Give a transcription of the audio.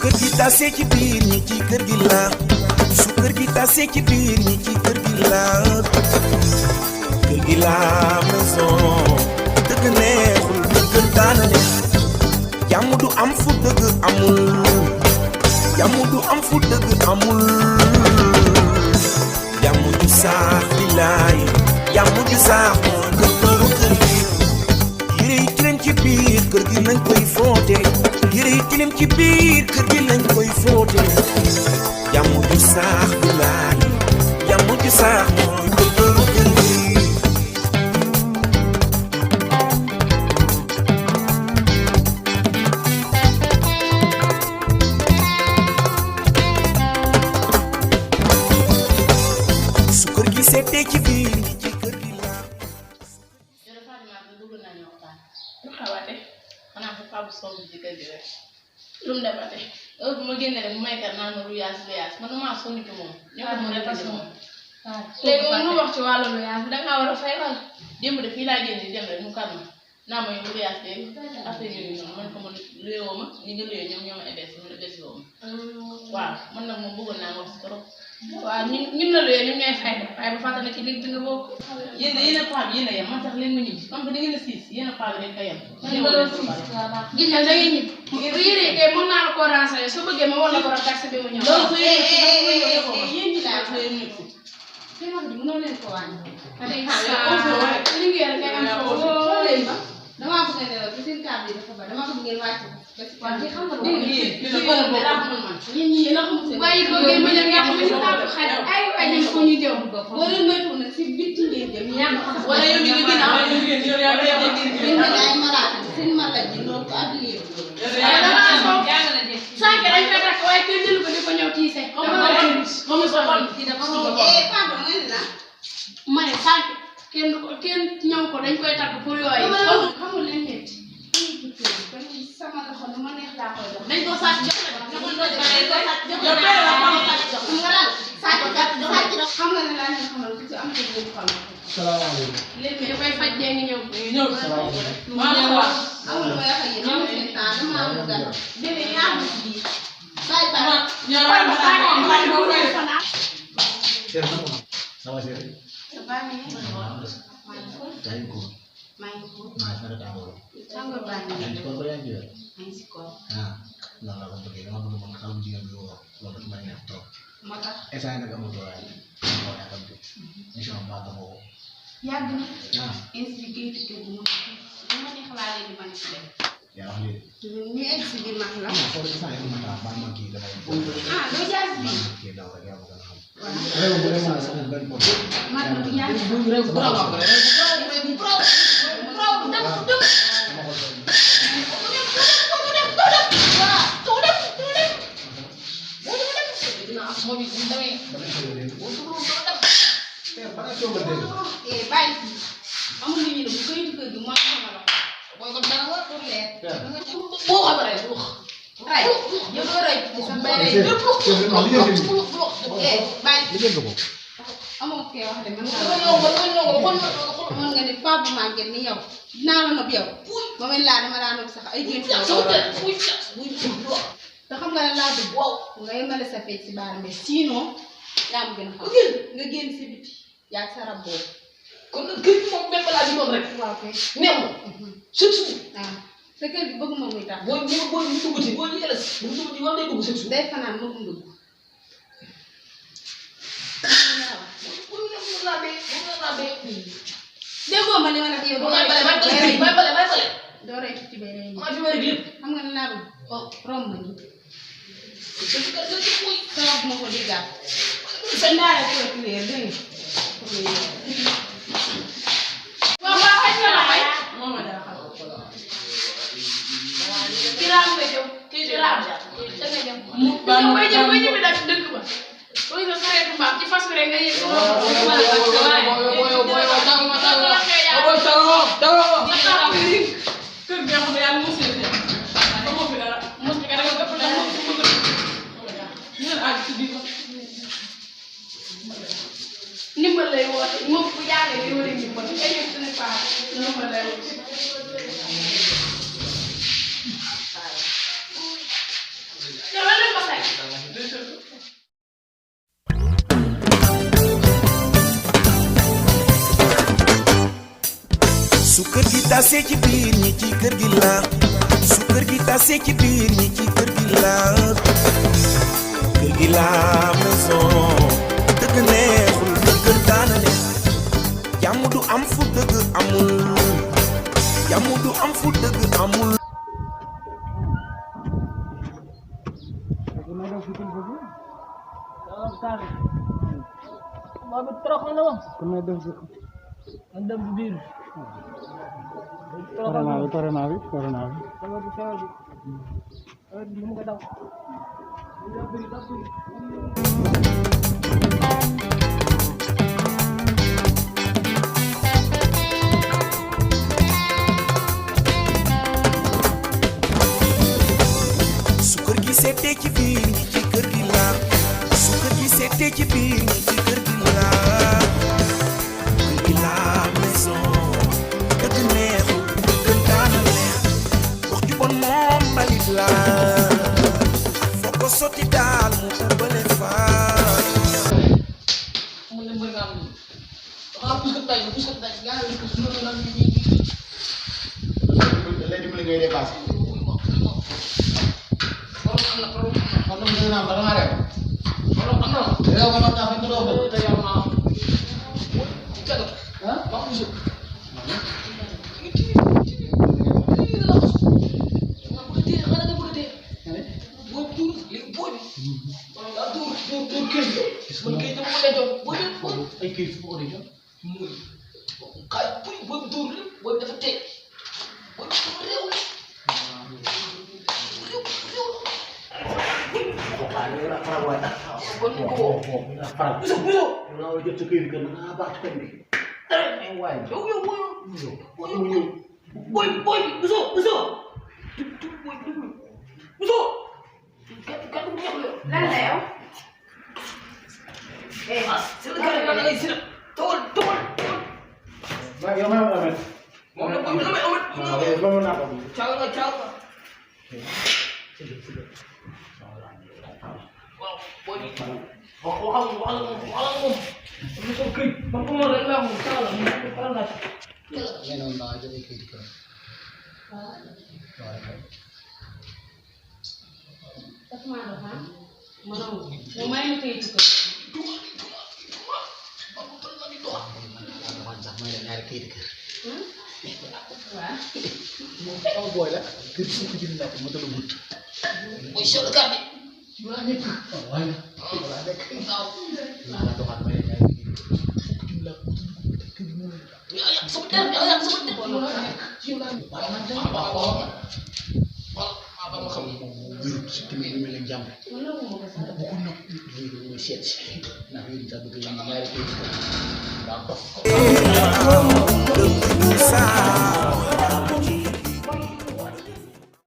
kër gi tasee ci biir ñi ci kër gi la su kër gi tasee ci biir ñi ci kër gi la kër gi la maison dëgg neexul dëgg daana ne jàmm du am fu dëgg amul jàmm du am fu dëgg amul jàmm ju saax di laay jàmm ju saax moo dëgg kër gi yére yi tilim ci biir kër gi lañ koy fóote yére yi tilim ci biir kër gi lañ koy fóote jàmm ju saax di laay jàmm ju saax mooy dëgg kër gi seetee ci biir ñi ci kër gi la. yow dafa am lu dugg naa ñu waxtaan. lu xawate xanaa fa Pape Sow bi ci kër gi rek. lu mu defate heure bu ma génnee rek mu may kat naan ma lu yaas man maa sonn ci moom. ñëpp mu ne fas moom. léegi moom lu wax ci wàllu lu yaas da ngaa war a fay wala. démb de fii laa génne dem rek mu kàr ma naa ma yow lu yaas de affaire yooyu noonu man ko man luyoo ma ñi nga luyoo ñoom ñoo ma ebes man ebes woo ma. waaw man nag moom bëggoon naa wax trop. waaw ñun la luyee ñun ñooy fay waaye bu fàttali ci ligue bi nga bokk. yéen a paa bi yéen a yem man sax leen ma ñibbi comme que da ngeen a siis yéen a paa bi dañ ko yem. gis nga da ngeen ñibbi. bu yéree kay mën naa la ko renseigner soo bëggee ma war la ko rek taxi bi mu ñëw. loolu yéen ñi daal soo yéen ñëpp si. seen wax ji mënoo leen ko wàññi. li ngeen ngay am foofu leen ba damaa bëgg a nelaw ci seen kàddu yi dafa ba damaa bëgg ngeen wàcc waaw li xam nga bàyyi ko ngeen bañ a yàq ci taatu xaj ay waay nañ ko ñu jëm boo leen moytu nag si bitti ngeen jëm yàq wala yow mi ngi ginnaaw ay malaat seen malaat ji loolu ko addiye sànq dañ koy takk waaye kenn jëlu ko di ko ñëw tiise moom sa xol pardon ngeen na ma ne sànq kenn ñëw ko dañ koy takk pour yooyu xamul leen metti sama loxo nu ma neex laa koy dox dañ ko sàcc jox xam nga ne laa leen xamal ku ci am ko bu xam salaamaaleykum léegi dafay faj dee ngi ñëw salaamaaleykum amul may wax ak yéen am seen temps dama am gan bébé yaa am ci biir bàyyi sama seri tay ko maa ngi ko maa ngi farata ko sanga bàyyi yaa ngi ko ko yaa ngi maa ngi si ko non la ko bëggee dama bëgg man xalam jigéen bi wax loolu dafa may neex trop moo tax essay nag amul doole moo yaakam bi mission ba ko boobu yàgg na instigé ci kër gi mu ma neex laa leen di bañ ci dem yaa wax lii ñu egg si biir max la foo de essay ma ta ba ma kii damay doo jaas bi kii daw rek yaa ko gën a xam réew bu dee maa sax benn pot man du jaas réew bu dama ko rek bàyyi amul lu ñu ne bu koy kër gi mooy sama la booy ko dara war pour leer boo xam rek ray yow doo ray ci sa bay ray bàyyi amoo kee wax de mën nga ne Pape Maguette ni yow dinaa la nopp yow ba mel laa dama daa nopp sax ay gént te xam nga ne laa dugg nga yemale sa fecc si baara mais sinon yaa am gën a xam nga génn si biti yaa sa rab boobu kon nag kër gi moom benn balaa ji moom rek waaw kay neex ma surtout waaw sa kër gi bëgg moom muy tax boo dugg ci boo ñu elas bu dugg ci war day dugg surtout day fanaan moo ko dugg déggoo ma li ma ne yow doo rey ci bay rey xam nga ne laa bëgg romb ma nii sa wax ma ko di gàtt sa ndaare ko ci leer dégg nga waaw xaj na la xaj moom ma dara xam kiraam nga jëm kiraam da nga jëm koy jëm koy jëm daal ci dëkk ba koy sa sareetu mbaam ci fas rek nga yëg ndimbal lay woote moom bu jàllee day war a ndimbal ay yëg suñu paa ndimbal lay woote su kër gi tasee ci biir ñi ci kër gi la su kër gi tasee ci biir ñi ci kër gi la kër gi la maison dëgg neexul kër daana ne jàmm du am fu dëgg amul jàmm du am fu dëgg amul Mabit truk na naman. Andam di biir. Coronavi. Sama di sana. Di mo ka daw. su kër gi seetee ci biir ñi ci kër gi la su kër gi seetee ci biir ñi ci kër gi la kër gi la maison dëgg neexul dëgg daana neex wax ju bon moom mbalit la foo ko sotti daal mu ubbale faat mu ne mbër nga am xam puisque tay gaa yi ko sunu la ni léegi mu ngay dépassé. am na dina am da nga rew am na rew nga ta fa ñu do te yow ma tagal ha ba ko su ay kayit fu mu ko dee jot. lan la yow sa